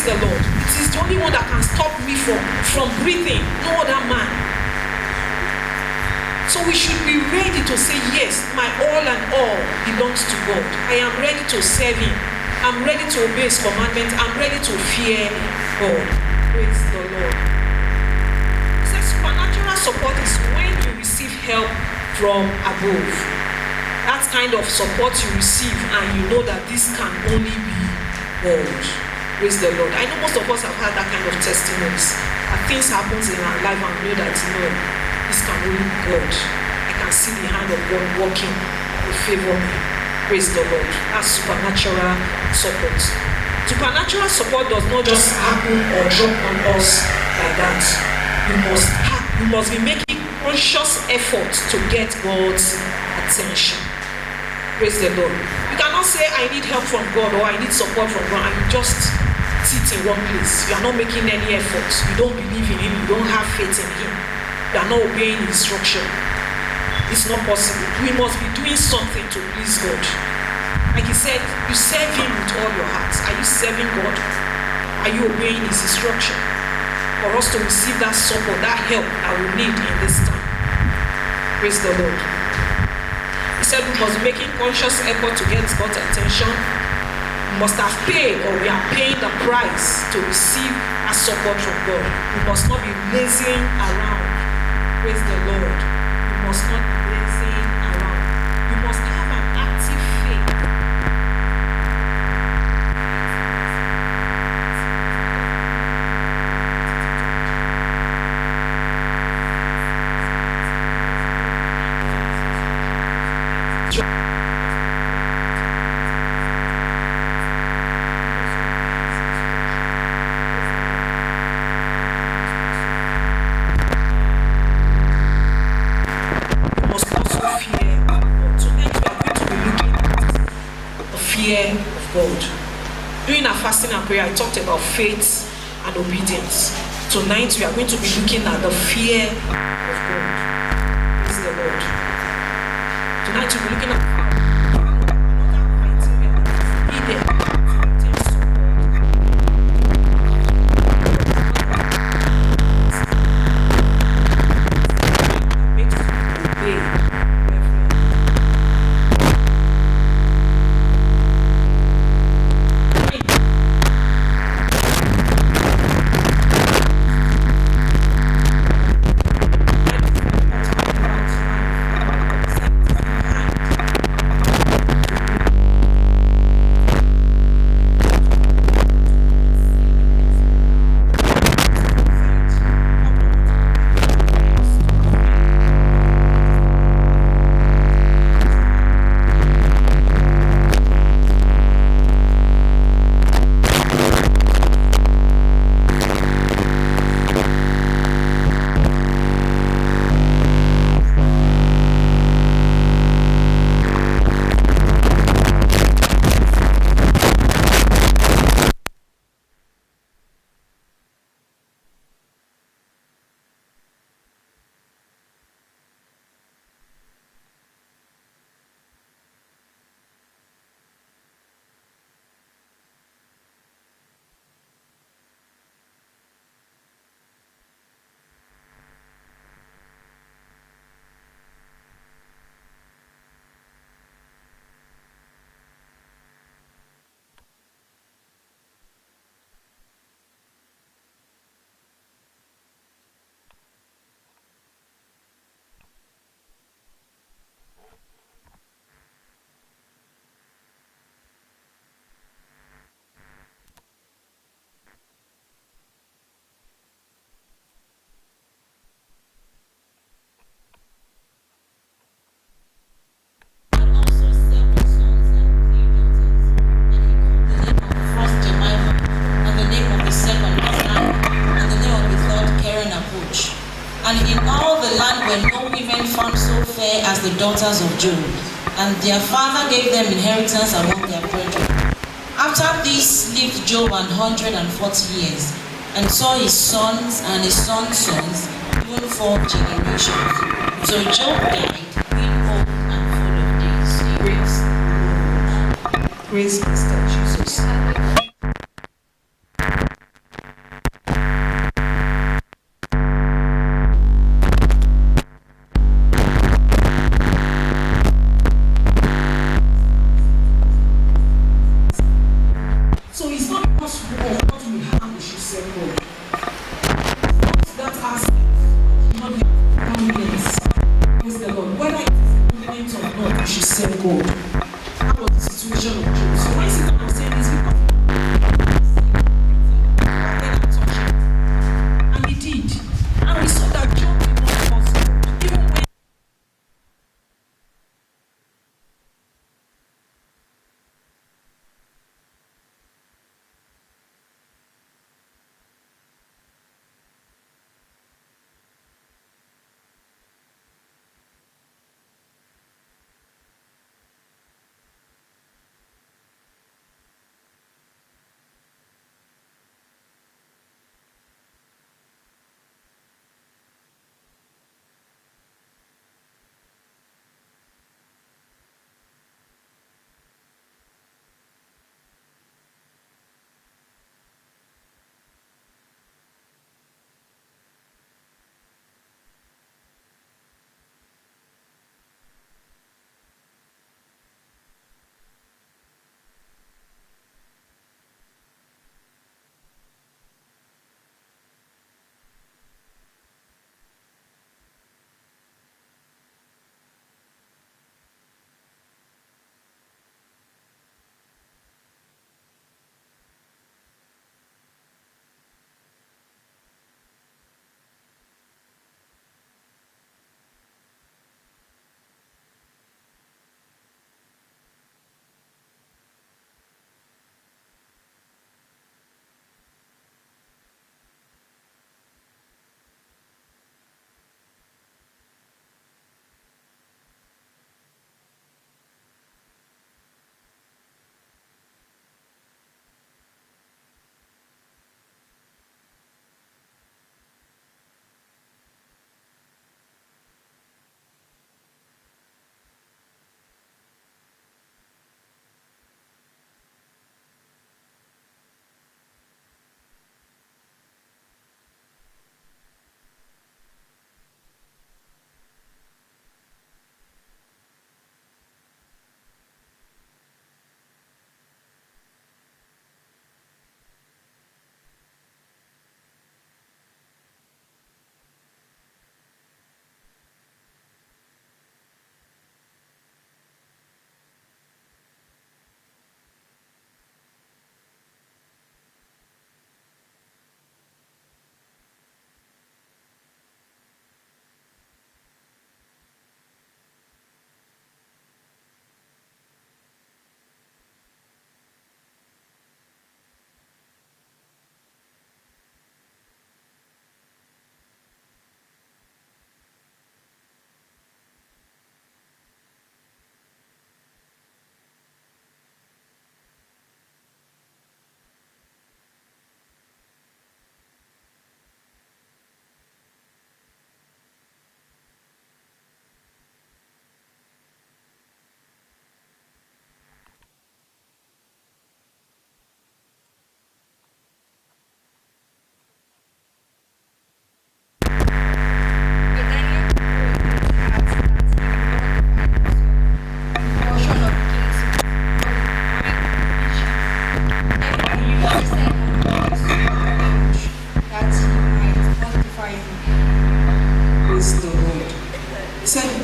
Praise the Lord. It is the only one that can stop me from breathing. No other man. So we should be ready to say, yes, my all and all belongs to God. I am ready to serve Him. I'm ready to obey His commandments. I'm ready to fear God. Praise the Lord. It says supernatural support is when you receive help from above. That kind of support you receive and you know that this can only be God. Praise the Lord. I know most of us have had that kind of testimonies. That things happen in our life and we know that this can only be God. I can see the hand of God working to favor me. Praise the Lord. That's supernatural support. Supernatural support does not just happen or drop on us like that. You must be making conscious effort to get God's attention. Praise the Lord. You cannot say, I need help from God or I need support from God, and you just sit in one place. You are not making any efforts. You don't believe in Him. You don't have faith in Him. You are not obeying instruction. It's not possible. We must be doing something to please God. Like He said, you serve Him with all your heart. Are you serving God? Are you obeying His instruction? For us to receive that support, that help that we need in this time. Praise the Lord. He said we must be making conscious effort to get God's attention. We must have paid, or we are paying the price to receive a support from God. We must not be lazing around. Praise the Lord. We must not be lazing around. We must have an active faith. Fear of God. During our fasting and prayer, I talked about faith and obedience. Tonight we are going to be looking at the fear of God. Praise the Lord. Tonight we'll be looking at as the daughters of Job, and their father gave them inheritance among their brethren. After this lived Job 140 years, and saw his sons and his sons' sons, even 4 generations. So Job died, being old and full of days. Praise Master Jesus. That was the situation of Job. So when Satan was saying this, because and he did. And we saw that Job did not curse God. Even when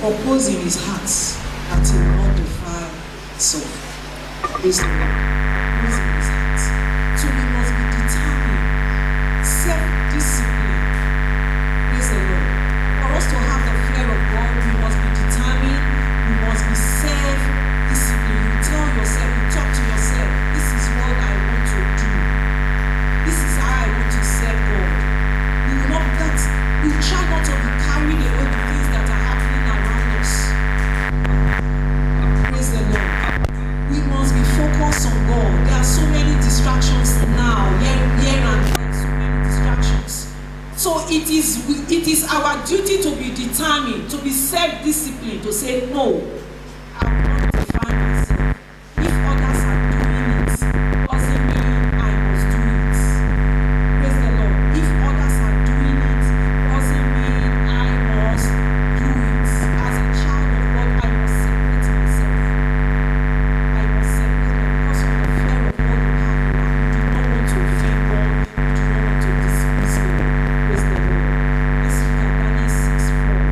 purpose in his heart that he will not defile himself. Praise the Lord. Purpose in his heart. So we must be determined, self-discipline. Praise the Lord. For us to have the fear of God, we must be determined, we must be self-disciplined. You tell yourself, you talk to yourself, this is what I want to do. This is how I want to serve God. We will not that we will try not to be carried away with things that are happening around us. Praise the Lord. We must be focused on God. There are so many distractions now, here and there, so many distractions. So it is our duty to be determined, to be self-disciplined, to say no. I will not define myself. If others are doing it, doesn't mean I must do it. Praise the Lord. If others are doing it, doesn't mean I must do it. As a child of God, I must separate myself. I must separate because of the fear of God you have in life. You do not want to offend God. You do not want to displease God. Praise the Lord. Let's look at Daniel 6:4.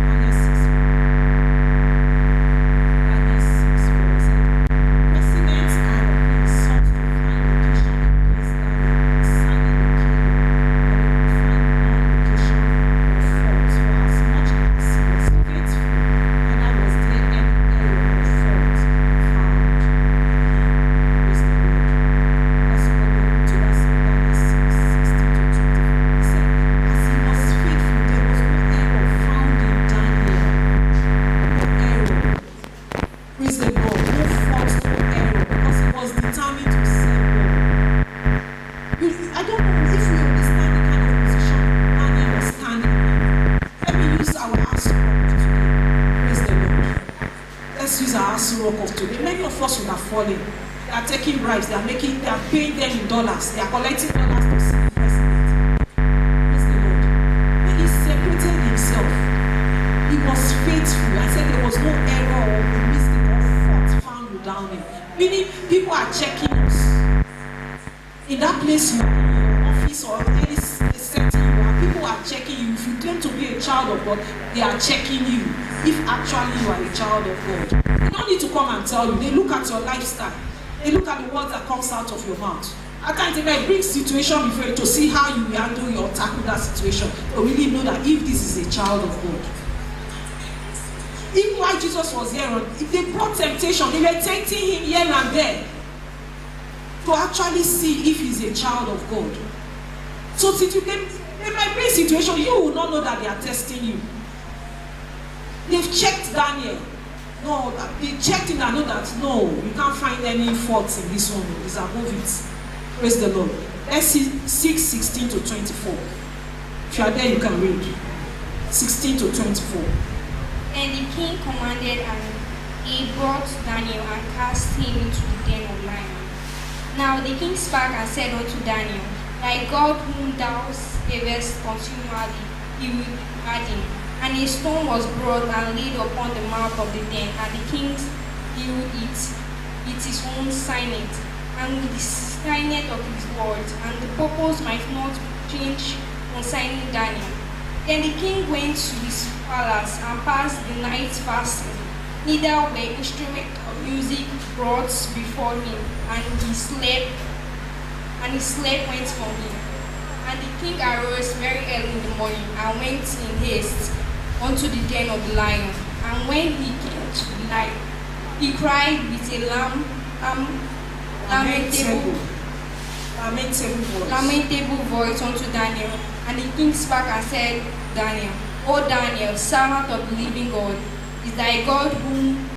Daniel 6:4. work today, many of us would have fallen. They are taking bribes, they are paying them in dollars, they are collecting dollars to see the president. Praise the Lord. When he separated himself, he was faithful. I said there was no error or mistake or fault found without him. Meaning, people are checking us. In that place you are, in your office or any setting you are, people are checking you. If you claim to be a child of God, they are checking you. If actually you are a child of God, they don't need to come and tell you. They look at your lifestyle. They look at the words that comes out of your mouth. At times they might bring situation before you to see how you handle or tackle that situation. To really know that if this is a child of God. Even while Jesus was here, if they brought temptation, they were tempting him here and there to actually see if he's a child of God. So they might bring situation, you will not know that they are testing you. They've checked Daniel. No, they checked him and know that no, you can't find any faults in this one. It's above it. Praise the Lord. Let's see 6:16 to 24. If you are there, you can read. 16 to 24. And the king commanded, and he brought Daniel and cast him into the den of lions. Now the king spake and said unto Daniel, Thy God whom thou servest continually, he will harden. And a stone was brought and laid upon the mouth of the den, and the king sealed it with his own signet, and with the signet of his words, and the purpose might not change concerning Daniel. Then the king went to his palace and passed the night fasting. Neither were instruments of music brought before him, and his sleep went from him. And the king arose very early in the morning and went in haste unto the den of the lion. And when he came to the light, he cried with a lamentable voice unto Daniel. And the king spake and said, Daniel, O Daniel, servant of the living God, is thy God whom